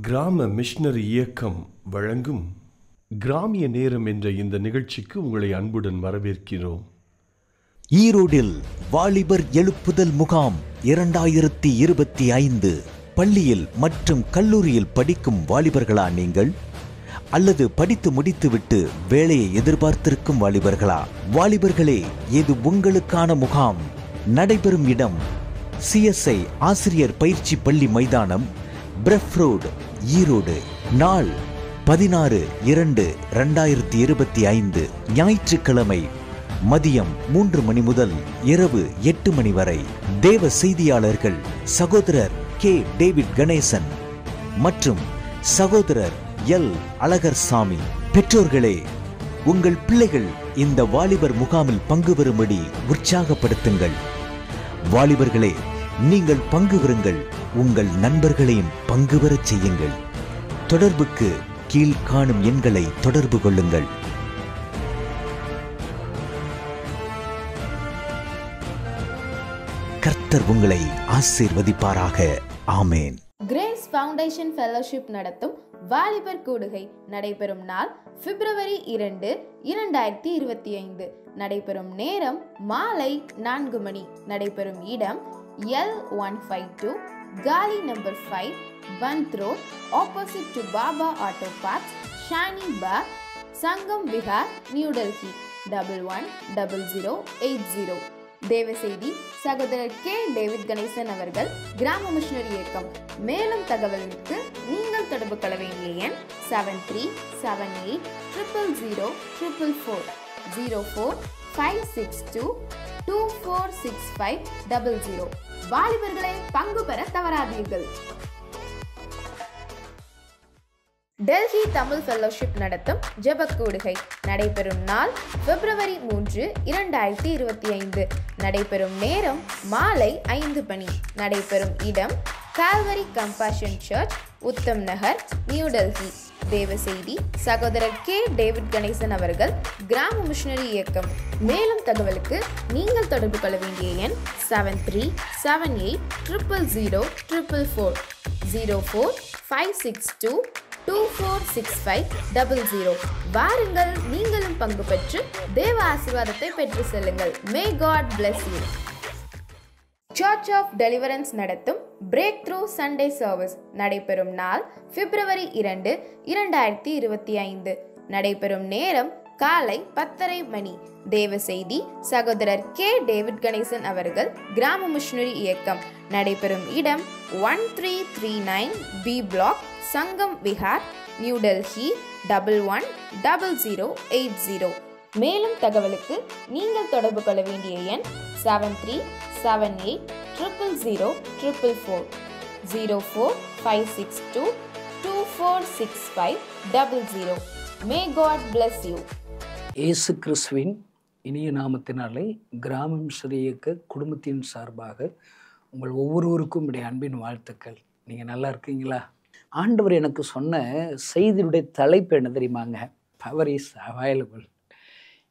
கிராம மிஷனரி இயக்கம் வழங்கும் கிராமிய நேரம் என்ற இந்த நிகழ்ச்சிக்கு உங்களை அன்புடன் வரவேற்கிறோம். ஈரோடில் வாலிபர் எழுப்புதல் முகாம் 2025. பள்ளியில் மற்றும் கல்லூரியில் படிக்கும் வாலிபர்களா நீங்கள்? அல்லது படித்து முடித்துவிட்டு வேலையை எதிர்பார்த்திருக்கும் வாலிபர்களா? வாலிபர்களே, இது உங்களுக்கான முகாம். நடைபெறும் இடம் CSI ஆசிரியர் பயிற்சி பள்ளி மைதானம், பிரஃப் ரோடு, ஈரோடு. நாள் 16/2/2025 ஞாயிற்றுக்கிழமை மதியம் 3 மணி முதல் இரவு 8 மணி வரை. தேவ செய்தியாளர்கள் சகோதரர் K. டேவிட் கணேசன் மற்றும் சகோதரர் L. அழகர்சாமி. பெற்றோர்களே, உங்கள் பிள்ளைகள் இந்த வாலிபர் முகாமில் பங்கு பெறும்படி உற்சாகப்படுத்துங்கள். வாலிபர்களே, நீங்கள் பங்கு பெறுங்கள், உங்கள் நண்பர்களையும் பங்கு பெறச் செய்யுங்கள். தொடர்புக்கு கீழ்காணும் எண்களை தொடர்பு கொள்ளுங்கள். கர்த்தர் உங்களை ஆசீர்வதிப்பாராக. ஆமேன். கிரேஸ் ஃபவுண்டேஷன் ஃபெலோஷிப் நடத்தும் வாலிபர் கூடுகை நடைபெறும் நாள் February 2, 2025. நடைபெறும் நேரம் மாலை 4 மணி. நடைபெறும் இடம் L152 காலி number 5, Pant road, opposite to Baba auto parts, ஷானி பார், சங்கம் விஹார், நியூ டெல்லி 110080. தேவ செய்தி சகோதரர் K. டேவிட் கணேசன் அவர்கள், கிராம மிஷனரி இயக்கம். மேலும் தகவலுக்கு நீங்கள் தொடர்பு கொள்ள வேண்டிய எண் 7378000444 0456224650. வாலிபர்களை பங்கு பெற தவறாதீர்கள். டெல்லி தமிழ் ஃபெலோஷிப் நடத்தும் ஜெபக்கூடுகை நடைபெறும் நாள் February 3, 2025. நடைபெறும் நேரம் மாலை 5 மணி. நடைபெறும் இடம் கால்வரி கம்பேஷன் சர்ச், உத்தம் நகர், நியூ டெல்லி. தேவ செய்தி சகோதரர் K. டேவிட் கணேசன் அவர்கள், கிராம மிஷனரி இயக்கம். மேலும் தகவலுக்கு நீங்கள் தொடர்பு கொள்ள வேண்டிய எண் 7378000444 0456224650. வாருங்கள், நீங்களும் பங்கு பெற்று தேவ ஆசீர்வாதத்தை பெற்று செல்லுங்கள். May God bless you. Church of deliverance நடத்தும் பிரேக் த்ரூ சண்டே சர்வீஸ் நடைபெறும் நாள் February 2, 2025. நடைபெறும் நேரம் காலை 10:30 மணி. தேவ செய்தி சகோதரர் K. டேவிட் கணேசன் அவர்கள், கிராம மிஷனரி இயக்கம். நடைபெறும் இடம் 1339 B பிளாக், சங்கம் விஹார், நியூ டெல்லி 110080. மேலும் தகவலுக்கு நீங்கள் தொடர்பு கொள்ள வேண்டிய எண் 7378000444 0456224650. May God bless you. இயேசு கிறிஸ்துவின் இனிய நாமத்தினாலே கிராம மிஷனரி இயக்க குடும்பத்தின் சார்பாக உங்கள் ஒவ்வொருவருக்கும் என்னுடைய அன்பின் வாழ்த்துக்கள். நீங்கள் நல்லா இருக்கீங்களா? ஆண்டவர் எனக்கு சொன்ன செய்தியுடைய தலைப்பு என்ன தெரியுமாங்க? Power is available.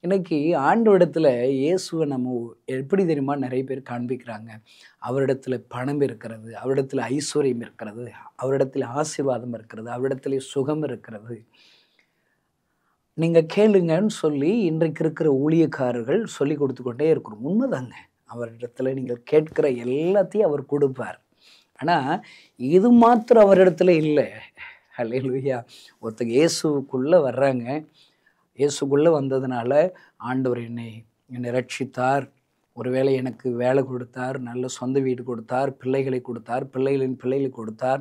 இன்னைக்கு ஆண்டவரிடத்தில் இயேசுவை நம்ம எப்படி தெரியுமா நிறைய பேர் காண்பிக்கிறாங்க. அவரிடத்துல பணம் இருக்கிறது, அவரிடத்துல ஐஸ்வர்யம் இருக்கிறது, அவரிடத்துல ஆசீர்வாதம் இருக்கிறது, அவரிடத்துல சுகம் இருக்கிறது. நீங்கள் கேளுங்கன்னு சொல்லி இன்றைக்கு இருக்கிற ஊழியக்காரர்கள் சொல்லி கொடுத்து கொண்டே இருக்கிறோம். உண்மைதாங்க. அவரிடத்துல நீங்கள் கேட்கிற எல்லாத்தையும் அவர் கொடுப்பார். ஆனால் இது மாத்திரம் அவரிடத்துல இல்லை. ஹல்லேலூயா. ஒருத்தங்க இயேசுக்குள்ளே வர்றாங்க. இயேசுக்குள்ளே வந்ததுனால ஆண்டவர் என்னை ரட்சித்தார். ஒருவேளை எனக்கு வேலை கொடுத்தார், நல்ல சொந்த வீடு கொடுத்தார், பிள்ளைகளை கொடுத்தார், பிள்ளைகளின் பிள்ளைகளை கொடுத்தார்,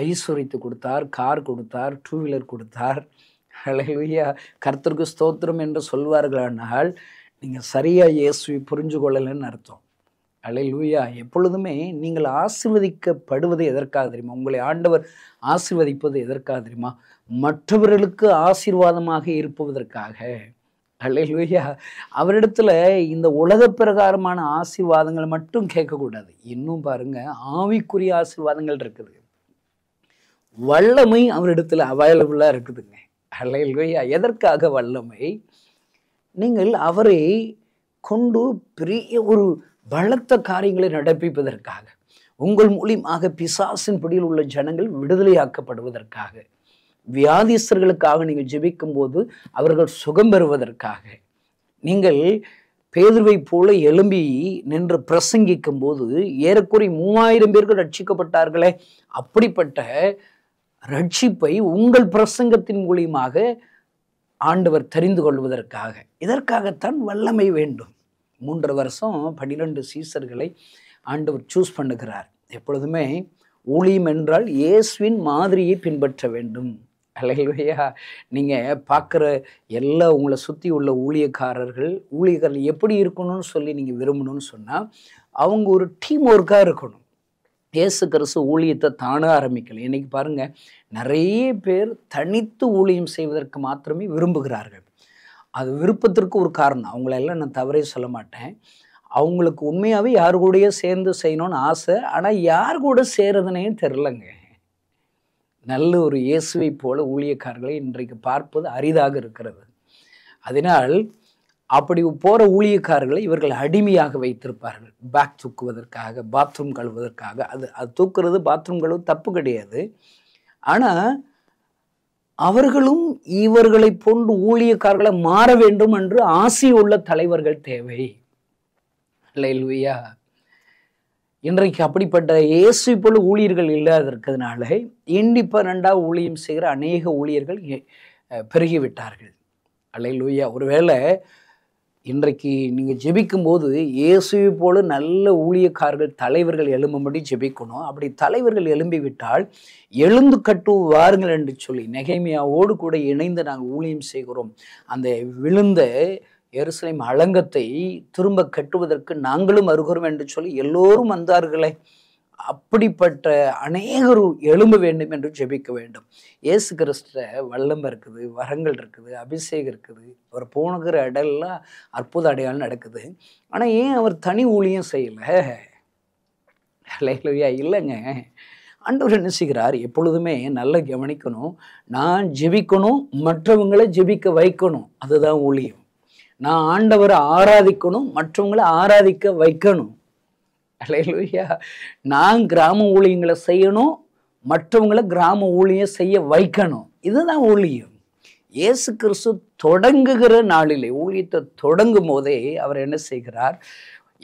ஐஸ்வர்யத்தை கொடுத்தார், கார் கொடுத்தார், 2 வீலர் கொடுத்தார். ஹல்லேலூயா. கர்த்தருக்கு ஸ்தோத்திரம் என்று சொல்வார்களானால் நீங்கள் சரியாக இயேசுவை புரிஞ்சு கொள்ளலைன்னு அர்த்தம். ஹல்லேலூயா. எப்பொழுதுமே நீங்கள் ஆசீர்வதிக்கப்படுவது எதற்காக தெரியுமா? உங்களை ஆண்டவர் ஆசீர்வதிப்பது எதற்காக தெரியுமா? மற்றவர்களுக்கு ஆசீர்வாதமாக இருப்பதற்காக. ஹல்லேலூயா. அவரிடத்துல இந்த உலக பிரகாரமான ஆசீர்வாதங்கள் மட்டும் கேட்கக்கூடாது. இன்னும் பாருங்க, ஆவிக்குரிய ஆசீர்வாதங்கள் இருக்குது. வல்லமை அவரிடத்துல அவைலபிளாக இருக்குதுங்க. ஹல்லேலூயா. எதற்காக வல்லமை? நீங்கள் அவரை கொண்டு பெரிய ஒரு பலத்த காரியங்களை நடப்பிப்பதற்காக, உங்கள் மூலியமாக பிசாசின் பிடியில் உள்ள ஜனங்கள் விடுதலையாக்கப்படுவதற்காக, வியாதிஸ்தர்களுக்காக நீங்கள் ஜெபிக்கும் போது அவர்கள் சுகம் பெறுவதற்காக, நீங்கள் பேதுருவை போல எழும்பி நின்று பிரசங்கிக்கும் போது ஏறக்குறைய 3000 பேர்கள் ரட்சிக்கப்பட்டார்களே, அப்படிப்பட்ட ரட்சிப்பை உங்கள் பிரசங்கத்தின் மூலியமாக ஆண்டவர் தெரிந்து கொள்வதற்காக, இதற்காகத்தான் வல்லமை வேண்டும். 3 வருஷம் 12 சீசர்களை ஆண்டவர் சூஸ் பண்ணுகிறார். எப்பொழுதுமே ஊழியம் என்றால் இயேசுவின் மாதிரியை பின்பற்ற வேண்டும். அல்லேலூயா. நீங்கள் பார்க்குற எல்லா உங்களை சுற்றி உள்ள ஊழியர்கள் எப்படி இருக்கணும்னு சொல்லி நீங்கள் விரும்பணும்னு சொன்னால் அவங்க ஒரு டீம் ஒர்க்காக இருக்கணும். இயேசு கிறிஸ்து ஊழியத்தை தானாக ஆரம்பிக்கல. இன்னைக்கு பாருங்கள், நிறைய பேர் தனித்து ஊழியம் செய்வதற்கு மாத்திரமே விரும்புகிறார்கள். அது விருப்பத்திற்கு ஒரு காரணம். அவங்களெல்லாம் நான் தவறே சொல்ல மாட்டேன். அவங்களுக்கு உண்மையாகவே யார் கூடயே சேர்ந்து செய்யணும்னு ஆசை. ஆனால் யார் கூட சேருதுன்னே தெரிலங்க. நல்ல ஒரு இயேசுவை போல ஊழியக்காரர்களை இன்றைக்கு பார்ப்பது அரிதாக இருக்கிறது. அதனால் அப்படி போகிற ஊழியக்காரர்களை இவர்கள் அடிமையாக வைத்திருப்பார்கள். பேக் தூக்குவதற்காக, பாத்ரூம் கழுவதற்காக. அது தூக்குறது, பாத்ரூம் கழுவு தப்பு கிடையாது. ஆனால் அவர்களும் இவர்களை போன்று ஊழியக்காரர்களை மாற வேண்டும் என்று ஆசை உள்ள தலைவர்கள் தேவை. அல்லேலூயா. இன்றைக்கு அப்படிப்பட்ட இயேசு போல ஊழியர்கள் இல்லாத இருக்கிறதுனால இண்டிபெண்டண்டாக ஊழியம் செய்கிற அநேக ஊழியர்கள் பெருகிவிட்டார்கள். அல்லேலூயா. ஒருவேளை இன்றைக்கு நீங்கள் ஜெபிக்கும் போது இயேசுவை போல நல்ல ஊழியக்காரர்கள் தலைவர்கள் எழும்பும்படி ஜெபிக்கணும். அப்படி தலைவர்கள் எழும்பிவிட்டால் எழுந்து கட்டுவாருங்கள் என்று சொல்லி நெகேமியாவோடு கூட இணைந்து நாங்கள் ஊழியம் செய்கிறோம். அந்த விழுந்த எருசலேம் அலங்கத்தை திரும்ப கட்டுவதற்கு நாங்களும் வருகிறோம் என்று சொல்லி எல்லோரும் வந்தார்களே. அப்படிப்பட்ட அநேகர் எழும்ப வேண்டும் என்று ஜெபிக்க வேண்டும். இயேசு கிறிஸ்துவ வல்லம் இருக்குது, வரங்கள் இருக்குது, அபிஷேகம் இருக்குது. அவர் போனுகிற இடம்லாம் அற்புத அடையாளம் நடக்குது. ஆனால் ஏன் அவர் தனி ஊழியம் செய்யலை? அல்லேலூயா. இல்லைங்க, ஆண்டவர் என்ன செய்கிறார்? எப்பொழுதுமே நல்லா கவனிக்கணும். நான் ஜெபிக்கணும், மற்றவங்களை ஜெபிக்க வைக்கணும். அதுதான் ஊழியம். நான் ஆண்டவரை ஆராதிக்கணும், மற்றவங்களை ஆராதிக்க வைக்கணும். அல்லேலூயா. நான் கிராம ஊழியங்களை செய்யணும், மற்றவங்களை கிராம ஊழியம் செய்ய வைக்கணும். இதுதான் ஊழியம். இயேசு கிறிஸ்து தொடங்குகிற நாளிலே, ஊழியத்தை தொடங்கும் போதே அவர் என்ன செய்கிறார்?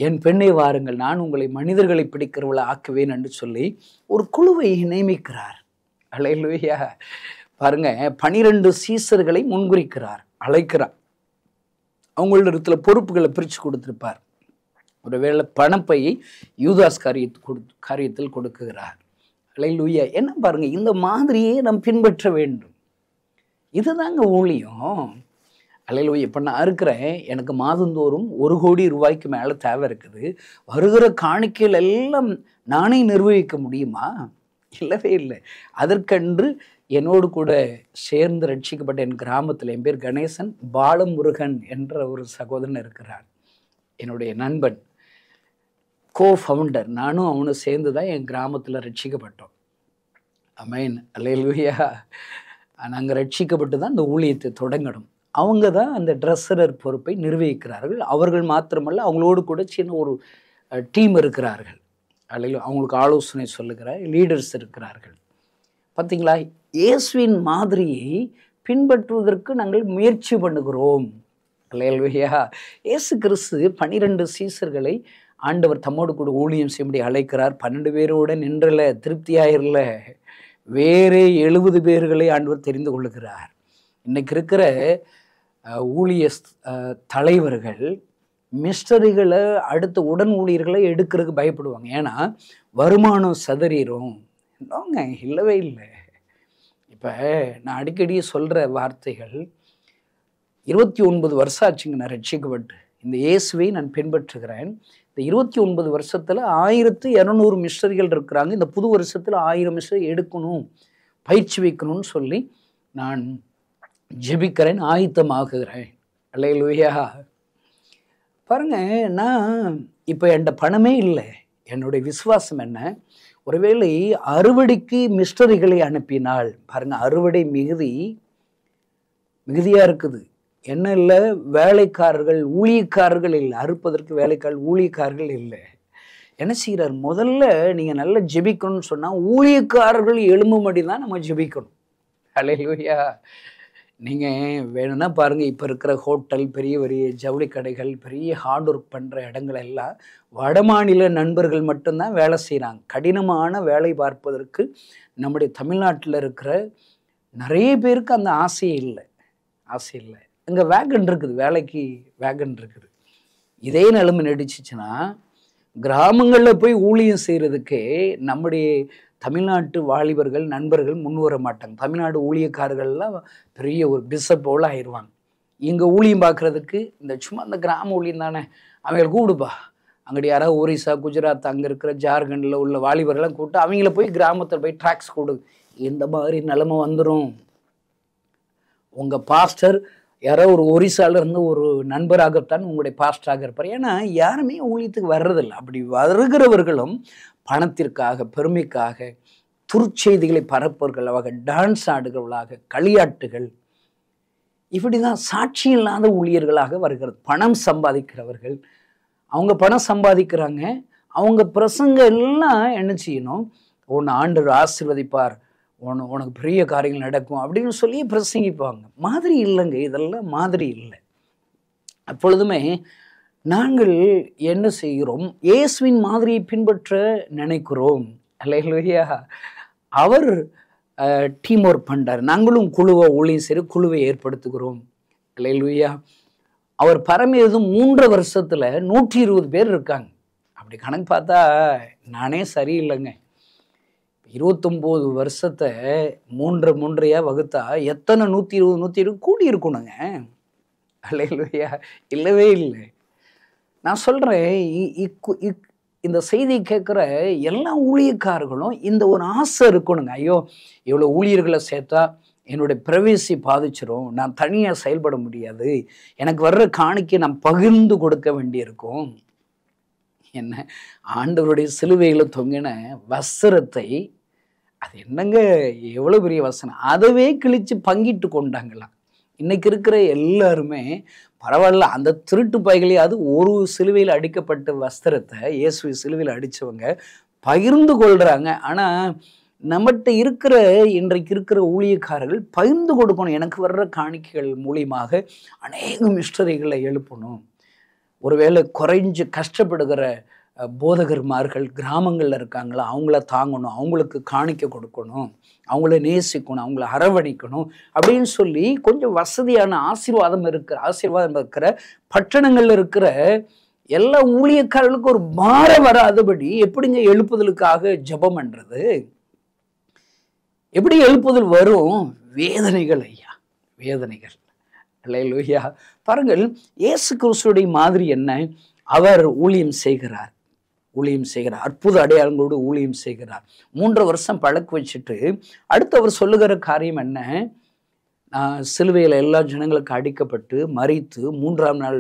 என் பெண்ணை வாருங்கள், நான் உங்களை மனிதர்களை பிடிக்கிறவளை ஆக்குவேன் என்று சொல்லி ஒரு குழுவை நியமிக்கிறார். அல்லேலூயா. பாருங்க, 12 சீசர்களை முன்குறிக்கிறார், அழைக்கிறார். அவங்களிடத்துல பொறுப்புகளை பிரித்து கொடுத்திருப்பார். ஒருவேளை பணப்பையை யூதாஸ் காரியத்தில் கொடுக்குகிறார். அல்லேலூயா. என்ன பாருங்க, இந்த மாதிரியே நாம் பின்பற்ற வேண்டும். இதுதாங்க ஊழியம். அல்லேலூயா. இப்போ நான் இருக்கிறேன், எனக்கு மாதந்தோறும் 1 கோடி ரூபாய்க்கு மேலே தேவை இருக்குது. வருகிற காணிக்கைகள் எல்லாம் நானே நிர்வகிக்க முடியுமா? இல்லவே இல்லை. அதற்கென்று என்னோடு கூட சேர்ந்து ரட்சிக்கப்பட்ட என் கிராமத்தில், என் பேர் கணேசன், பாலமுருகன் என்ற ஒரு சகோதரன் இருக்கிறார். என்னுடைய நண்பன், கோ-ஃபவுண்டர். நானும் அவனும் சேர்ந்து தான் என் கிராமத்தில் ரட்சிக்கப்பட்டோம். ஆமென். அல்லேலூயா. நாங்கள் ரட்சிக்கப்பட்டு தான் இந்த ஊழியத்தை தொடங்கணும். அவங்க தான் அந்த ட்ரெஸ்ஸரர் பொறுப்பை நிர்வகிக்கிறார்கள். அவர்கள் மாத்திரமல்ல, அவங்களோடு கூட சின்ன ஒரு டீம் இருக்கிறார்கள். அல்லேலூயா. அவங்களுக்கு ஆலோசனை சொல்லுகிற லீடர்ஸ் இருக்கிறார்கள். பார்த்தீங்களா? இயேசுவின் மாதிரியை பின்பற்றுவதற்கு நாங்கள் முயற்சி பண்ணுகிறோம். அல்லேலூயா. இயேசு கிறிஸ்து 12 சீசர்களை ஆண்டவர் தம்மோடு கூட ஊழியம் செய்யும்படி அழைக்கிறார். 12 பேரோட நின்றல, திருப்தியாயிரல, வேறே 70 பேர்களை ஆண்டவர் தெரிந்து கொள்ளுகிறார். இன்னைக்கு இருக்கிற ஊழிய தலைவர்கள் மிஸ்டரிகளை, அடுத்த உடன் ஊழியர்களை எடுக்கிறதுக்கு பயப்படுவாங்க. ஏன்னா வருமானம் சதறிடும். என்னங்க, இல்லவே இல்லை. இப்போ நான் அடிக்கடி சொல்கிற வார்த்தைகள், 29 வருஷம் ஆச்சுங்க நான் ரட்சிக்கப்பட்டு. இந்த இயேசுவை நான் பின்பற்றுகிறேன். இந்த 29 வருஷத்தில் 1200 மிஷனரிகள் இருக்கிறாங்க. இந்த புது வருஷத்தில் 1000 மிஷனரி எடுக்கணும், பயிற்சி வைக்கணும்னு சொல்லி நான் ஜெபிக்கிறேன், ஆயத்தமாகுகிறேன். அல்லேலூயா. பாருங்க, நான் இப்போ என்கிட்ட பணமே இல்லை. என்னுடைய விசுவாசம் என்ன? ஒருவேளை அறுவடைக்கு மிஸ்டரிகளை அனுப்பினால், பாருங்க, அறுவடை மிகுதியாக இருக்குது. என்ன இல்லை, வேலைக்காரர்கள், ஊழியக்காரர்கள் இல்லை. அறுப்பதற்கு வேலைக்காரர்கள், ஊழியக்காரர்கள் இல்லை. என்ன செய்கிறார்? முதல்ல நீங்கள் நல்லா ஜெபிக்கணும்னு சொன்னால் ஊழியக்காரர்கள் எழும்பும்படி தான் நம்ம ஜெபிக்கணும். அல்லேலூயா. நீங்கள் வேணும்னா பாருங்கள், இப்போ இருக்கிற ஹோட்டல், பெரிய பெரிய ஜவுளி கடைகள், பெரிய ஹார்ட் ஒர்க் பண்ணுற இடங்கள் எல்லாம் வடமாநில நண்பர்கள் மட்டும்தான் வேலை செய்கிறாங்க. கடினமான வேலை பார்ப்பதற்கு நம்முடைய தமிழ்நாட்டில் இருக்கிற நிறைய பேருக்கு அந்த ஆசை இல்லை. இங்கே வேகன் இருக்குது, வேலைக்கு வேகன் இருக்குது. இதே நிலைமை நடிச்சிச்சுன்னா கிராமங்களில் போய் ஊழியம் செய்கிறதுக்கே நம்முடைய தமிழ்நாட்டு வாலிபர்கள் நண்பர்கள் முன் வர மாட்டாங்க. தமிழ்நாடு ஊழியக்காரர்கள்லாம் பெரிய ஒரு பிஷப்போல் ஆயிடுவாங்க. இங்கே ஊழியம் பார்க்குறதுக்கு சும்மா அந்த கிராம ஊழியம் தானே, அவங்களை கூப்பிடுப்பா. அங்கடி யாராவது ஒரிசா, குஜராத், அங்கே இருக்கிற ஜார்க்கண்டில் உள்ள வாலிபர்கள்லாம் கூப்பிட்டு அவங்கள போய் கிராமத்தில் போய் ட்ராக்ஸ் கொடு. இந்த மாதிரி நிலைமை வந்துடும். உங்கள் பாஸ்டர் யாரோ ஒரு ஒரிசாலேருந்து ஒரு நண்பராகத்தான் உங்களுடைய பாஸ்டராக இருப்பார். ஏன்னா யாருமே ஊழியத்துக்கு வர்றதில்லை. அப்படி வருகிறவர்களும் பணத்திற்காக, பெருமைக்காக, துர்ச்செய்திகளை பரப்பவர்களாக, டான்ஸ் ஆடுகிறவர்களாக, களியாட்டுகள், இப்படி தான் சாட்சி இல்லாத ஊழியர்களாக வருகிறது. பணம் சம்பாதிக்கிறவர்கள், அவங்க பணம் சம்பாதிக்கிறாங்க, அவங்க பிரசங்க எல்லாம் என்ன செய்யணும்? உன்னை ஆண்டவர் ஆசீர்வதிப்பார், உனக்கு பெரிய காரியங்கள் நடக்கும் அப்படின்னு சொல்லி பிரசங்கிப்பாங்க. மாதிரி இல்லைங்க, இதெல்லாம் மாதிரி இல்லை. அப்பொழுதுமே நாங்கள் என்ன செய்கிறோம்? இயேசுவின் மாதிரியை பின்பற்ற நினைக்கிறோம். அல்லேலூயா. அவர் டீம் ஒர்க் பண்ணுறார், நாங்களும் குழுவை ஊழியம் சரி குழுவை ஏற்படுத்துகிறோம். அல்லேலூயா. அவர் பரமேதும் 3 வருஷத்தில் 120 பேர் இருக்காங்க. அப்படி கணக்கு பார்த்தா நானே சரியில்லைங்க. 29 வருஷத்தை 3 வகுத்தா எத்தனை 120 கூடி இருக்கணுங்க. அல்லேலூயா. இல்லவே இல்லை. நான் சொல்கிறேன், இந்த செய்தியை கேட்குற எல்லா ஊழியக்காரர்களும் இந்த ஒரு ஆசை இருக்கணுங்க. ஐயோ, இவ்வளோ ஊழியர்களை சேர்த்தா என்னுடைய பிரவேசி பாதிச்சிடும், நான் தனியாக செயல்பட முடியாது, எனக்கு வர்ற காணிக்கை நான் பகிர்ந்து கொடுக்க வேண்டியிருக்கும். என்ன, ஆண்டவருடைய சிலுவையில் தொங்கின வஸ்திரத்தை, அது என்னங்க எவ்வளோ பெரிய வசனம், அதவே கிழித்து பங்கிட்டு கொண்டாங்களாம். இன்னைக்கு இருக்கிற எல்லாருமே பரவாயில்ல, அந்த திருட்டு பைகளையாவது ஒரு சிலுவையில் அடிக்கப்பட்ட வஸ்திரத்தை இயேசு சிலுவையில் அடித்தவங்க பகிர்ந்து கொள்கிறாங்க. ஆனால் நம்மகிட்ட இருக்கிற இன்றைக்கு இருக்கிற ஊழியக்காரர்கள் பகிர்ந்து கொடுக்கணும். எனக்கு வர்ற காணிக்கைகள் மூலியமாக அநேக மிஸ்டரிகளை எழுப்பணும். ஒருவேளை குறைஞ்சு கஷ்டப்படுகிற போதகர்மார்கள் கிராமங்களில் இருக்காங்களா, அவங்கள தாங்கணும், அவங்களுக்கு காணிக்க கொடுக்கணும், அவங்கள நேசிக்கணும், அவங்கள அரவணைக்கணும் அப்படின்னு சொல்லி கொஞ்சம் வசதியான ஆசீர்வாதம் இருக்கிற பட்டணங்களில் இருக்கிற எல்லா ஊழியக்காரர்களுக்கும் ஒரு பாரம் வராதபடி எப்படிங்க எழுப்புதலுக்காக ஜெபம் பண்றது? எப்படி எழுப்புதல் வரும்? வேதனைகள் ஐயா, வேதனைகள். அல்லேலூயா. பாருங்கள், இயேசு கிறிஸ்துவுடைய மாதிரி என்ன? அவர் ஊழியம் செய்கிறார், அற்புத அடையாளங்களோடு ஊழியம் செய்கிறார். 3 வருஷம் பழக்க வச்சுட்டு அடுத்து அவர் சொல்லுகிற காரியம் என்ன? சிலுவையில் எல்லா ஜனங்களுக்கு அடிக்கப்பட்டு மரித்து 3ஆம் நாள்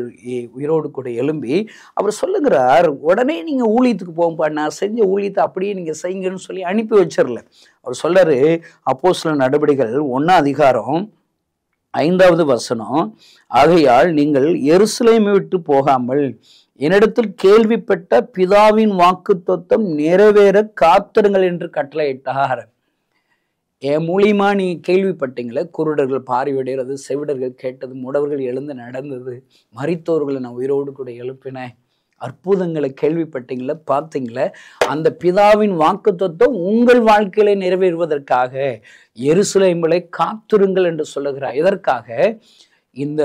உயிரோடு கூட எழும்பி அவர் சொல்லுகிறார், உடனே நீங்கள் ஊழியத்துக்கு போகும்பா, நான் செஞ்ச ஊழியத்தை அப்படியே நீங்கள் செய்யுங்கன்னு சொல்லி அனுப்பி வச்சிடல. அவர் சொல்றாரு, அப்போஸ்தலர் நடபடிகள் 1ஆம் அதிகாரம் 5வது வசனம், ஆகையால் நீங்கள் எருசலேமை விட்டு போகாமல் என்னிடத்தில் கேள்விப்பட்ட பிதாவின் வாக்குத்தத்தம் நிறைவேற காத்திருங்கள் என்று கட்டளையிட்டார். என் மூலியமா நீ கேள்விப்பட்டீங்களே, குருடர்கள் பார்வையிடுறது, செவிடர்கள் கேட்டது, முடவர்கள் எழுந்து நடந்தது, மரித்தோர்களை நான் உயிரோடு கூட எழுப்பினேன், அற்புதங்களை கேள்விப்பட்டீங்களே, பார்த்தீங்களே, அந்த பிதாவின் வாக்குத்தத்தம் உங்கள் வாழ்க்கையில நிறைவேறுவதற்காக எருசலேமிலே காத்திருங்கள் என்று சொல்லுகிறார். இதற்காக இந்த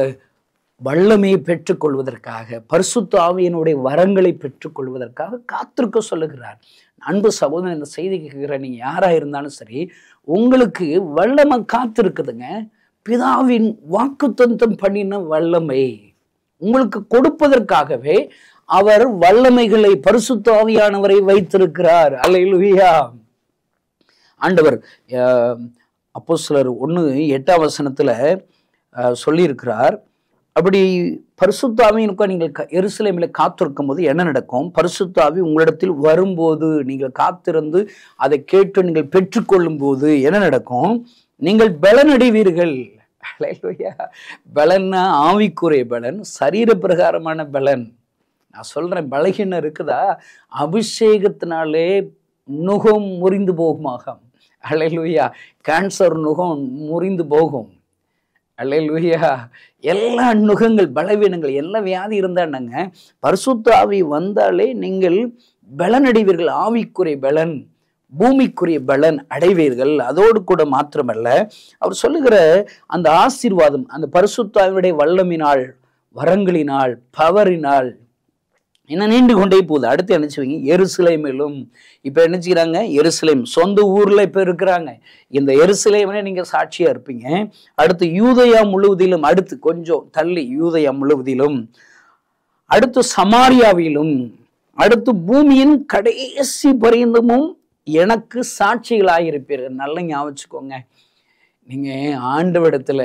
வல்லமையை பெற்றுக்கொள்வதற்காக, பரிசுத்த ஆவியினுடைய வரங்களை பெற்றுக்கொள்வதற்காக காத்திருக்க சொல்லுகிறார். அன்பு சகோதரன், இந்த செய்தி கேட்கிற நீங்க யாரா இருந்தாலும் சரி, உங்களுக்கு வல்லமை காத்திருக்குதுங்க. பிதாவின் வாக்குத்தத்தம் பண்ணின வல்லமை உங்களுக்கு கொடுப்பதற்காகவே அவர் வல்லமைகளை, பரிசுத்த ஆவியானவரை வைத்திருக்கிறார். அல்லேலூயா. ஆண்டவர் அப்போஸ்தலர் 1:8 வசனத்துல சொல்லியிருக்கிறார், அப்படி பரிசுத்த ஆவியினுக்கு நீங்கள் எருசலேமில் காத்திருக்கும் போது என்ன நடக்கும்? பரிசுத்த ஆவி உங்களிடத்தில் வரும்போது, நீங்கள் காத்திருந்து அதை கேட்டு நீங்கள் பெற்றுக்கொள்ளும் போது என்ன நடக்கும்? நீங்கள் பலனடைவீர்கள். பலன்னா ஆவிக்குரிய பலன், சரீர பிரகாரமான பலன். நான் சொல்றேன், பலகீனம் இருக்குதா, அபிஷேகத்தினாலே நுகம் முறிந்து போகுமாக. அல்லேலூயா. கேன்சர் நுகம் முறிந்து போகும். அல்லேலூயா. எல்லா நுகங்கள், பலவீனங்கள், எல்லா வியாதி இருந்தாங்க, பரிசுத்த ஆவி வந்தாலே நீங்கள் பலன் அடைவீர்கள். ஆவிக்குரிய பலன், பூமிக்குரிய பலன் அடைவீர்கள். அதோடு கூட மாத்திரமல்ல, அவர் சொல்லுகிற அந்த ஆசீர்வாதம், அந்த பரிசுத்த ஆவியுடைய வல்லமினால், வரங்களினால், பவரினால் இன்னும் நீண்டு கொண்டே போகுது. அடுத்து என்ன செய்வீங்க? எருசலேமிலும். இப்போ என்ன செய்கிறாங்க? எருசலேம் சொந்த ஊரில் இப்போ இருக்கிறாங்க. இந்த எருசலேம்னே நீங்கள் சாட்சியாக இருப்பீங்க. அடுத்து யூதயா முழுவதிலும், அடுத்து கொஞ்சம் தள்ளி யூதயா முழுவதிலும், அடுத்து சமாரியாவிலும், அடுத்து பூமியின் கடைசி பரியந்தமும் எனக்கு சாட்சிகளாயிருப்பீர்கள். நல்லா ஞாபகம் வச்சுக்கோங்க. நீங்கள் ஆண்டவரிடத்துல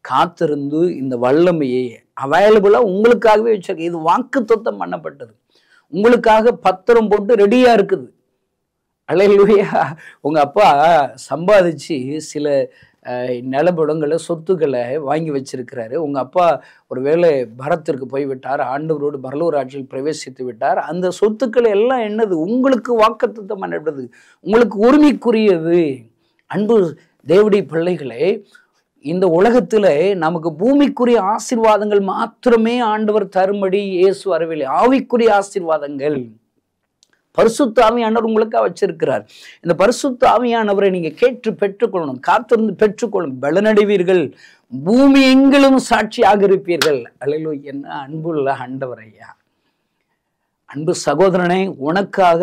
காத்திருந்து இந்த வல்லமையை அவைலபிளாக உங்களுக்காகவே வச்சிருக்க. இது வாக்குத்தத்தம் பண்ணப்பட்டது, உங்களுக்காக பத்திரம் போட்டு ரெடியாக இருக்குது. அல்லேலூயா. உங்கள் அப்பா சம்பாதிச்சு சில நிலபுடங்களை, சொத்துக்களை வாங்கி வச்சிருக்கிறாரு. உங்கள் அப்பா ஒரு வேளை பரத்திற்கு போய்விட்டார், ஆண்டவரோடு பரலோக ராஜ்யத்தில் பிரவேசித்து விட்டார். அந்த சொத்துக்கள் எல்லாம் என்னது? உங்களுக்கு வாக்குத்தத்தம் பண்ணப்பட்டது, உங்களுக்கு உரிமைக்குரியது. அன்பு தேவனுடைய பிள்ளைகளே, இந்த உலகத்துல நமக்கு பூமிக்குரிய ஆசீர்வாதங்கள் மாத்திரமே ஆண்டவர் தரும்படி இயேசு வரவில்லை. ஆவிக்குரிய ஆசீர்வாதங்கள் பரிசுத்த ஆவியானவர் உங்களுக்காக வச்சிருக்கிறார். இந்த பரிசுத்த ஆவியானவரை நீங்க கேட்டு பெற்றுக்கொள்ளணும், காத்திருந்து பெற்றுக்கொள்ளும். பலனடைவீர்கள், பூமி எங்கிலும் சாட்சியாக இருப்பீர்கள். அல்லேலூயா. என்ன அன்புள்ள ஆண்டவர் ஐயா. அன்பு சகோதரனே, உனக்காக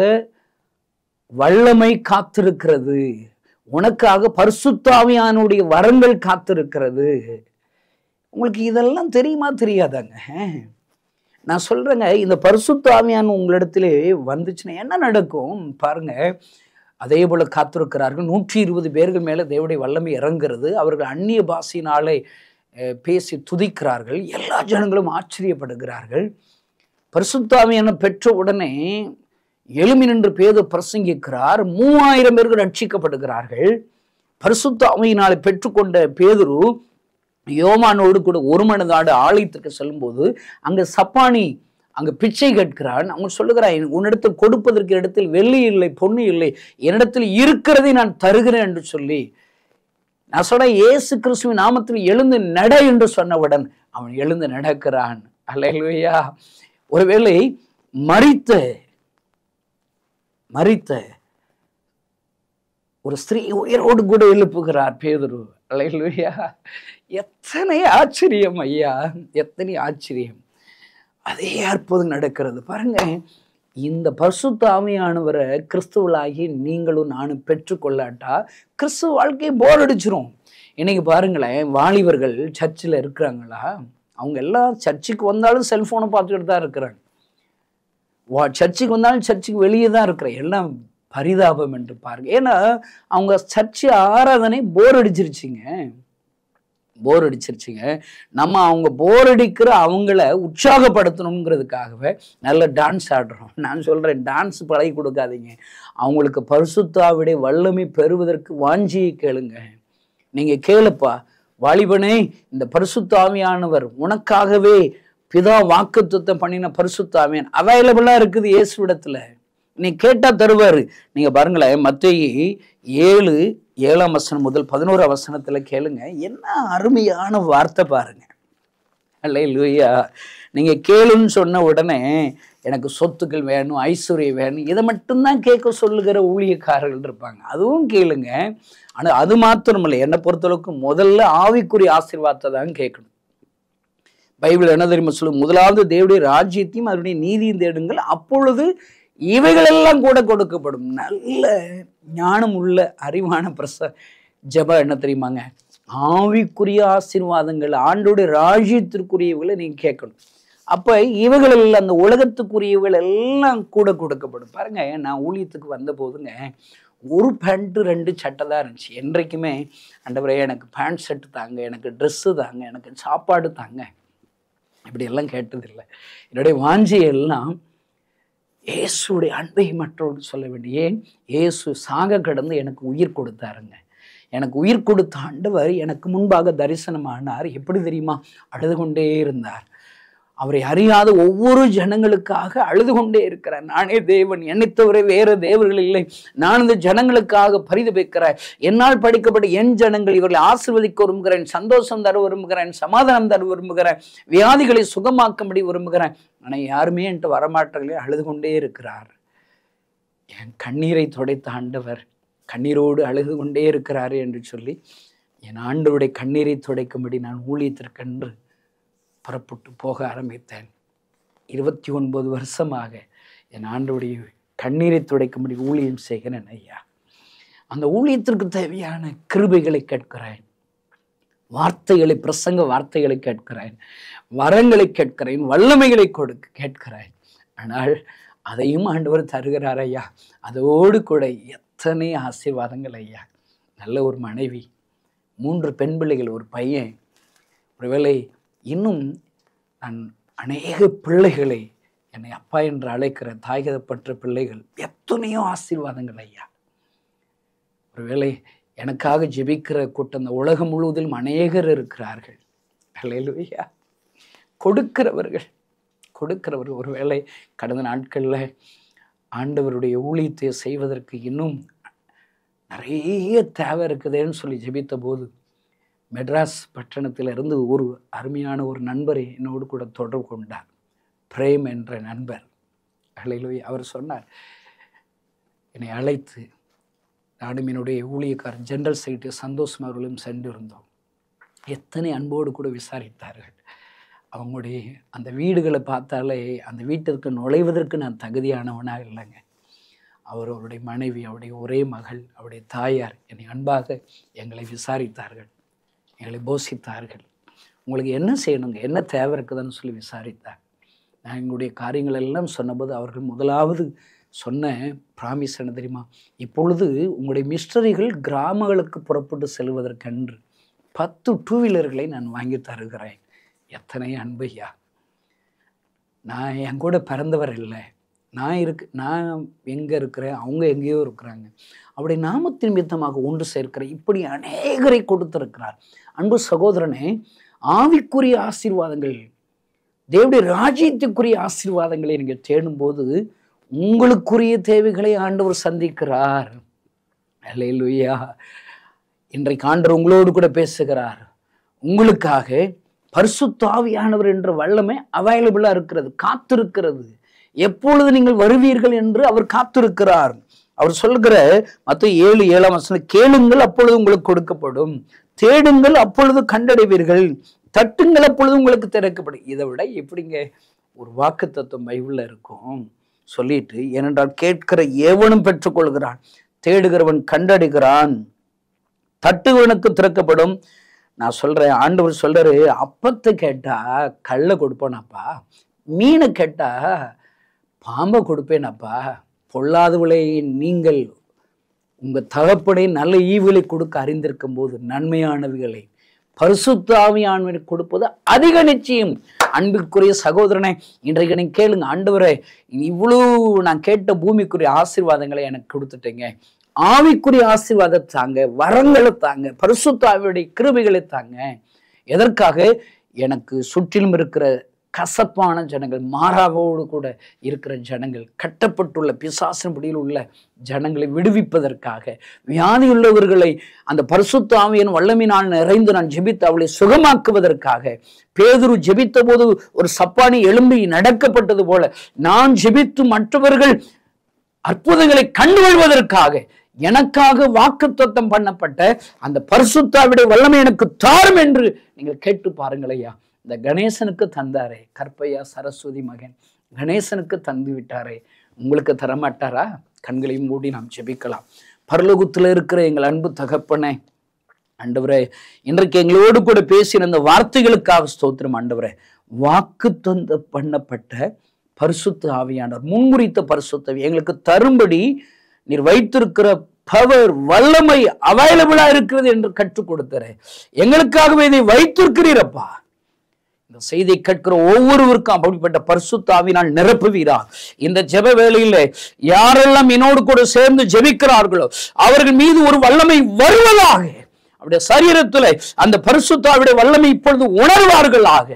வல்லமை காத்திருக்கிறது, உனக்காக பரிசுத்த ஆவியானுடைய வரங்கள் காத்திருக்கிறது. உங்களுக்கு இதெல்லாம் தெரியுமா தெரியாதாங்க? நான் சொல்றேங்க, இந்த பரிசுத்த ஆவியான உங்களிடத்திலே வந்துச்சுன்னா என்ன நடக்கும் பாருங்க. அதே போல காத்திருக்கிறார்கள். 120 பேர்கள் மேல தேவனுடைய வல்லமை இறங்குறது. அவர்கள் அந்நிய பாஷையினாலே பேசி துதிக்கிறார்கள். எல்லா ஜனங்களும் ஆச்சரியப்படுகிறார்கள். பரிசுத்த ஆவியான பெற்ற உடனே எழும்பி நின்று பேதுரு பிரசங்கிக்கிறார். 3000 பேர்கள் ரட்சிக்கப்படுகிறார்கள். பரிசுத்த ஆவியினாலே பெற்றுக்கொண்ட பேதுரு யோவானோடு கூட ஒரு மனதாடு ஆலயத்துக்கு செல்லும்போது அங்க சப்பானி அங்க பிச்சை கேட்கிறான். அவங்க சொல்லுகிறான், உன்னிடத்தில் கொடுப்பதற்கு இடத்தில் வெள்ளி இல்லை, பொண்ணு இல்லை, என்னிடத்தில் இருக்கிறதை நான் தருகிறேன் என்று சொல்லி, நான் சொன்ன இயேசு கிறிஸ்துவின் நாமத்தில் எழுந்து நட என்று சொன்னவுடன் அவன் எழுந்து நடக்கிறான். அல்லேலூயா. ஒருவேளை மரித்த ஒரு ஸ்திரீ உயிரோடு கூட எழுப்புகிறார் பேதுரு. அல்லேலூயா. எத்தனை ஆச்சரியம் ஐயா, எத்தனை ஆச்சரியம். அதே அற்புதம் நடக்கிறது பாருங்க. இந்த பரிசுத்த ஆவியானவரை கிறிஸ்துவளாகி நீங்களும் நானும் பெற்றுக்கொள்ளாட்டா கிறிஸ்துவ வாழ்க்கையை போர் அடிச்சிரும். இன்னைக்கு பாருங்களேன், வாலிபர்கள் சர்ச்சில் இருக்கிறாங்களா? அவங்க எல்லாம் சர்ச்சுக்கு வந்தாலும் செல்போனை பார்த்துக்கிட்டு தான் இருக்கிறாங்க. சர்ச்சுக்கு வந்தாலும் சர்ச்சுக்கு வெளியே தான் இருக்கிறேன். எல்லாம் பரிதாபம் என்று பாருங்க. ஏன்னா அவங்க சர்ச்சு ஆராதனை போர் அடிச்சிருச்சுங்க. நம்ம அவங்க போர் அடிக்கிற அவங்கள உற்சாகப்படுத்தணுங்கிறதுக்காகவே நல்ல டான்ஸ் ஆடுறோம். நான் சொல்றேன், டான்ஸ் பழகி கொடுக்காதீங்க. அவங்களுக்கு பரிசுத்த ஆவியுடைய வல்லமை பெறுவதற்கு வாஞ்சியை கேளுங்க. நீங்க கேளுப்பா வாலிபனே, இந்த பரிசுத்த ஆவியானவர் உனக்காகவே பிதா வாக்குத்தத்தம் பண்ணின பரிசுத்த ஆவியான் அவைலபிளா இருக்குது இயேசுவிடத்துல. நீ கேட்டா தருவாரு. நீங்க பாருங்களேன், மத்தேயு 7:7 முதல் 11 கேளுங்க. என்ன அருமையான வார்த்தை பாருங்க. அல்லேலூயா. நீங்க கேளுன்னு சொன்ன உடனே எனக்கு சொத்துக்கள் வேணும், ஐஸ்வர்யம் வேணும், இதை மட்டும்தான் கேட்க சொல்லுகிற ஊழியக்காரர்கள் இருப்பாங்க. அதுவும் கேளுங்க. ஆனா அது மாத்திரம் இல்லை, என்னை பொறுத்தளவுக்கு முதல்ல ஆவிக்குரிய ஆசீர்வாதத்தை தான் கேட்கணும். பைபிள் என்ன தெரியுமா சொல்லும்? முதலாவது தேவனுடைய ராஜ்யத்தையும் அதனுடைய நீதியும் தேடுங்கள், அப்பொழுது இவைகளெல்லாம் கூட கொடுக்கப்படும். நல்ல ஞானம் உள்ள அறிவான ஜெபம் என்ன தெரியுமாங்க? ஆவிக்குரிய ஆசீர்வாதங்கள், ஆண்டோடைய ராஜ்யத்திற்குரியவர்களை நீங்க கேட்கணும். அப்ப இவைகள் எல்லாம், அந்த உலகத்துக்குரியவர்கள் எல்லாம் கூட கொடுக்கப்படும். பாருங்க, நான் ஊழியத்துக்கு வந்த போதுங்க ஒரு பேண்ட்டு 2 சட்டை தான் இருந்துச்சு. என்றைக்குமே ஆண்டவரே எனக்கு பேண்ட் ஷர்ட் தாங்க, எனக்கு ட்ரெஸ்ஸு தாங்க, எனக்கு சாப்பாடு தாங்க, இப்படியெல்லாம் கேட்டதில்லை. என்னுடைய வாஞ்சியெல்லாம் இயேசுடைய அன்பை மற்றோடு சொல்ல வேண்டிய. ஏன்? இயேசு சாக கடந்து எனக்கு உயிர் கொடுத்தாருங்க. எனக்கு உயிர் கொடுத்த ஆண்டவர் எனக்கு முன்பாக தரிசனமானார். எப்படி தெரியுமா? அழுது கொண்டே இருந்தார். அவரை அறியாத ஒவ்வொரு ஜனங்களுக்காக அழுது கொண்டே இருக்கிறார். நானே தேவன், என்னை தவிர வேற தேவர்கள் இல்லை, நான் இந்த ஜனங்களுக்காக பரிதபிக்கிறேன். என்னால் படிக்கப்பட்ட என் ஜனங்கள் இவர்களை ஆசீர்வதிக்க விரும்புகிறேன், சந்தோஷம் தர விரும்புகிறேன், சமாதானம் தர விரும்புகிறேன், வியாதிகளை சுகமாக்கும்படி விரும்புகிறேன். ஆனால் யாருமே என்கிட்ட வரமாட்டார்களே, அழுது கொண்டே இருக்கிறார். என் கண்ணீரை துடைத்த ஆண்டவர் கண்ணீரோடு அழுது கொண்டே இருக்கிறாரு என்று சொல்லி என் ஆண்டவருடைய கண்ணீரை துடைக்கும்படி நான் ஊழியத்திற்கென்று புறப்பட்டு போக ஆரம்பித்தேன். 29 வருஷமாக என் ஆண்டவருடைய கண்ணீரை துடைக்கும்படி ஊழியம் செய்கிறேன் ஐயா. அந்த ஊழியத்திற்கு தேவையான கிருபைகளை கேட்கிறேன், வார்த்தைகளை, பிரசங்க வார்த்தைகளை கேட்கிறேன், வரங்களை கேட்கிறேன், வல்லமைகளை கேட்கிறேன். ஆனால் அதையும் ஆண்டவர் தருகிறார் ஐயா. அதோடு கூட எத்தனை ஆசீர்வாதங்கள் ஐயா. நல்ல ஒரு மனைவி, 3 பெண் பிள்ளைகள், ஒரு பையன். ஒருவேளை இன்னும் நான் அநேக பிள்ளைகளை, என்னை அப்பா என்று அழைக்கிற தாயகப்பட்ட பிள்ளைகள், எத்தனையோ ஆசீர்வாதங்கள் ஐயா. ஒருவேளை எனக்காக ஜெபிக்கிற கூட்டம் இந்த உலகம் முழுவதிலும் அநேகர் இருக்கிறார்கள். அல்லேலூயா. கொடுக்கிறவர்கள். ஒருவேளை கடந்த நாட்களில் ஆண்டவருடைய ஊழியத்தை செய்வதற்கு இன்னும் நிறைய தேவை இருக்குதுன்னு சொல்லி ஜெபித்த போது மெட்ராஸ் பட்டணத்திலிருந்து ஒரு அருமையான ஒரு நண்பரை என்னோடு கூட தொடர்பு கொண்டார். பிரேம் என்ற நண்பர். அல்லேலூயா. அவர் சொன்னார், என்னை அழைத்து நானும் என்னுடைய ஊழியக்காரர் ஜெனரல் செக்ரட்டரி சந்தோஷம் அவர்களும் சென்றிருந்தோம். எத்தனை அன்போடு கூட விசாரித்தார்கள். அவங்களுடைய அந்த வீடுகளை பார்த்தாலே அந்த வீட்டிற்கு நுழைவதற்கு நான் தகுதியானவனாக இல்லைங்க. அவருடைய மனைவி, அவருடைய ஒரே மகள், அவருடைய தாயார் என்னை அன்பாக எங்களை விசாரித்தார்கள், எங்களை போஷித்தார்கள். உங்களுக்கு என்ன செய்யணுங்க, என்ன தேவை இருக்குதுன்னு சொல்லி விசாரித்தார். நான் எங்களுடைய காரியங்கள் எல்லாம் சொன்னபோது அவர்கள் முதலாவது சொன்ன ப்ராமிஸ் என்ன தெரியுமா? இப்பொழுது உங்களுடைய மிஸ்டரிகள் கிராமங்களுக்கு புறப்பட்டு செல்வதற்கென்று 10 2 வீலர்களை நான் வாங்கி தருகிறேன். எத்தனை அன்பையா. நான் என் கூட பிறந்தவர் இல்லை, நான் எங்கே இருக்கிறேன், அவங்க எங்கேயோ இருக்கிறாங்க. அவருடைய நாமத்தின் நிமித்தமாக ஒன்று சேர்க்கிறேன். இப்படி அநேகரை கொடுத்திருக்கிறார். அன்பு சகோதரனே, ஆவிக்குரிய ஆசீர்வாதங்கள், தேவனுடைய ராஜ்யத்துக்குரிய ஆசீர்வாதங்களை நீங்கள் தேடும்போது உங்களுக்குரிய தேவைகளை ஆண்டவர் சந்திக்கிறார். அல்லேலூயா. இன்றைக்கு ஆண்டவர் உங்களோடு கூட பேசுகிறார். உங்களுக்காக பரிசுத்த ஆவியானவர் என்ற வல்லமை அவைலபிளா இருக்கிறது, காத்திருக்கிறது. எப்பொழுது நீங்கள் வருவீர்கள் என்று அவர் காத்திருக்கிறார். அவர் சொல்கிற மத்தேயு 7:7 கேளுங்கள் அப்பொழுது உங்களுக்கு கொடுக்கப்படும், தேடுங்கள் அப்பொழுது கண்டடைவீர்கள், தட்டுங்கள் அப்பொழுது உங்களுக்கு திறக்கப்படும். இதை விட எப்படிங்க ஒரு வாக்குத்தத்தம் பைபிள்ல இருக்கும்? சொல்லிட்டு, ஏனென்றால் கேட்கிற எவனும் பெற்றுக்கொள்கிறான், தேடுகிறவன் கண்டடைகிறான், தட்டுவனுக்கு திறக்கப்படும். நான் சொல்றேன், ஆண்டவர் சொல்றாரு, அப்பத்தை கேட்டா கல்லை கொடுப்பேனாப்பா, மீனை கேட்டா பாம்பை கொடுப்பேனாப்பா, பொல்லாதவளை நீங்கள் உங்க தகப்பனை நல்ல ஈவுகளை கொடுக்க அறிந்திருக்கும் போது நன்மையானவைகளை பரிசுத்த ஆவியானவரை கொடுப்பது அதிக நிச்சயம். அன்புக்குரிய சகோதரனை, இன்றைக்கு நீங்க கேளுங்க, ஆண்டவரே இவ்வளவு நான் கேட்ட பூமிக்குரிய ஆசீர்வாதங்களை எனக்கு கொடுத்துட்டீங்க, ஆவிக்குரிய ஆசீர்வாதத்தை தாங்க, வரங்களை தாங்க, பரிசுத்த ஆவியுடைய கிருபைகளை தாங்க. எதற்காக? எனக்கு சுற்றிலும் இருக்கிற கசப்பான ஜனங்கள், மாறாவோடு கூட இருக்கிற ஜனங்கள், கட்டப்பட்டுள்ள பிசாசின் பிடியில் உள்ள ஜனங்களை விடுவிப்பதற்காக, வியாதியுள்ளவர்களை அந்த பரிசுத்த ஆவியின் வல்லமையினால் நிறைந்து நான் ஜெபித்து அவளை சுகமாக்குவதற்காக. பேதுரு ஜெபித்த போது ஒரு சப்பானி எழும்பி நடக்கப்பட்டது போல நான் ஜெபித்து மற்றவர்கள் அற்புதங்களை கண்டுகொள்வதற்காக எனக்காக வாக்குத்தத்தம் பண்ணப்பட்ட அந்த பரிசுத்த ஆவியுடைய வல்லமை எனக்கு தாரும் என்று நீங்கள் கேட்டு பாருங்களையா. இந்த கணேசனுக்கு தந்தாரே, கற்பையா சரஸ்வதி மகன் கணேசனுக்கு தந்து விட்டாரே, உங்களுக்கு தரமாட்டாரா? கண்களையும் மூடி நாம் ஜெபிக்கலாம். பரலோகத்தில் இருக்கிற எங்கள் அன்பு தகப்பனே, ஆண்டவரே இன்றைக்கு எங்களோடு கூட பேசின அந்த வார்த்தைகளுக்காக ஸ்தோத்திரம். ஆண்டவரே, வாக்குத்தத்தம் பண்ணப்பட்ட பரிசுத்த ஆவியானவர், முன்குறித்த பரிசுத்த எங்களுக்கு தரும்படி நீர் வைத்திருக்கிற பவர், வல்லமை அவைலபிளா இருக்கிறது என்று கற்றுக் கொடுத்தாரே, எங்களுக்காகவே இதை வைத்திருக்கிறீரப்பா. இந்த செய்தியை கேட்கிற ஒவ்வொருவருக்கும் அப்படிப்பட்ட பரிசுத்த ஆவியினால் நிரப்புவீரா. இந்த ஜெப வேளையில யாரெல்லாம் என்னோடு கூட சேர்ந்து ஜெபிக்கிறார்களோ அவர்கள் மீது ஒரு வல்லமை வருவதாக, அவருடைய சரீரத்தில் அந்த பரிசுத்த ஆவியுடைய வல்லமை இப்பொழுது உணர்வார்களாக.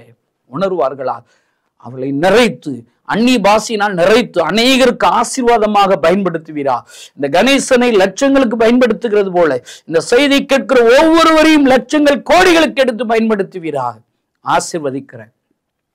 அவளை நிறைத்து, அந்நிய பாஷையினால் நிறைத்து அநேகருக்கு ஆசீர்வாதமாக பயன்படுத்துவீரா. இந்த கணேசனை லட்சங்களுக்கு பயன்படுத்துகிறது போல இந்த செய்தி கேட்கிற ஒவ்வொருவரையும் லட்சங்கள் கோடிகளுக்கு எடுத்து பயன்படுத்துவீரா. ஆசீர்வதிக்கிறேன்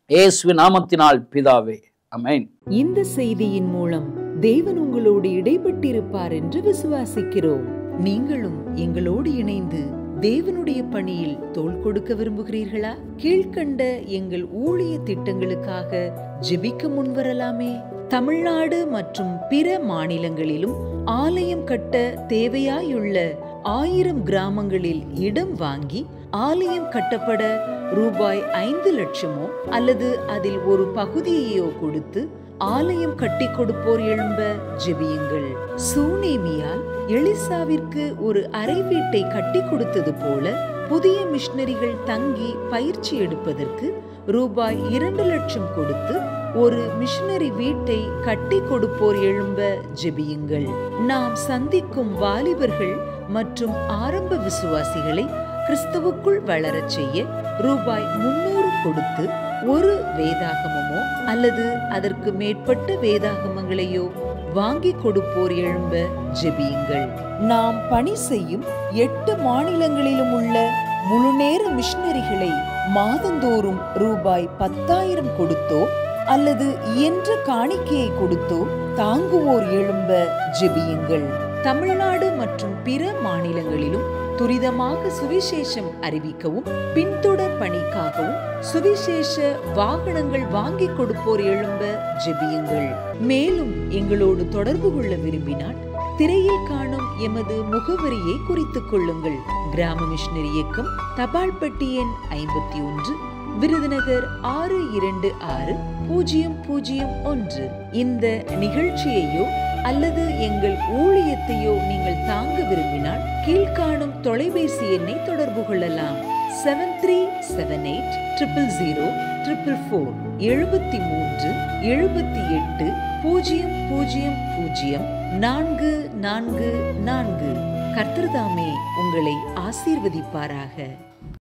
இயேசுவின் நாமத்தினால் பிதாவே, ஆமென். இந்த செய்தியின் மூலம் தேவன் உங்களோடு இடைப்பட்டிருப்பார் என்று விசுவாசிக்கிறோம். நீங்களும் எங்களோடு இணைந்து தேவனுடைய பணியில் தோள் கொடுக்க விரும்புகிறீர்களா? கீழ்கண்ட எங்கள் ஊழிய திட்டங்களுக்காக ஜெபிக்க முன்வரலாமே. தமிழ்நாடு மற்றும் பிற மாநிலங்களிலும் ஆலயம் கட்ட தேவையாயுள்ள 1000 கிராமங்களில் இடம் வாங்கி ஆலயம் கட்டப்பட ரூபாய் 5 லட்சமோ அல்லது அதில் ஒரு பகுதியையோ கொடுத்து ஆலயம் கட்டி கொடுப்போர் எழும்ப ஜெபியுங்கள். சூனேமியால் எலிசாவிற்கு ஒரு அறை வீட்டை கட்டி கொடுத்தது போல புதிய மிஷனரிகள் தங்கி பயிற்சி எடுப்பதற்கு ரூபாய் 2 லட்சம் கொடுத்து ஒரு மிஷனரி வீட்டை கட்டி கொடுப்போர் எழும்ப ஜெபியுங்கள். நாம் சந்திக்கும் வாலிபர்கள் மற்றும் ஆரம்ப விசுவாசிகளை கிறிஸ்துவுக்குள் வளரச் செய்ய ரூபாய் 300 கொடுத்து ஒரு வேதாகமமோ அல்லது அதற்கு மேற்பட்ட வேதாகமங்களையோ வாங்கி கொடுப்போர் எழும்ப ஜெபியுங்கள். நாம் பணி செய்யும் 8 மாநிலங்களிலும் உள்ள முழுநேர மிஷனரிகளை மாதந்தோறும் ரூபாய் 10,000 கொடுத்தோ அல்லது இயன்ற காணிக்கையை கொடுத்தோ தாங்குவோர் எழும்ப ஜெபியுங்கள். தமிழ்நாடு மற்றும் பிற மாநிலங்களிலும் துரிதமாக சுவிசேஷம் அறிவிக்கவும் பின்தொடர் பணிக்காகவும் சுவிசேஷ வாகனங்கள் வாங்கி கொடுப்போர் எழும்ப ஜெபியுங்கள். மேலும் எங்களோடு தொடர்பு கொள்ள விரும்பினால் திரையில் காணும் எமது முகவரியை குறித்துக் கொள்ளுங்கள். கிராம மிஷனரி இயக்கம், தபால் பெட்டி எண் 51, விருதுநகர் 626001. இந்த நிகழ்ச்சியையோ அல்லது எங்கள் ஊழியத்தையோ நீங்கள் தாங்க விரும்பினால் கீழ்காணும் தொலைபேசி எண்ணை தொடர்பு கொள்ளலாம். 73780004 73 78 000 444. கர்த்தர் தாமே உங்களை ஆசீர்வதிப்பாராக.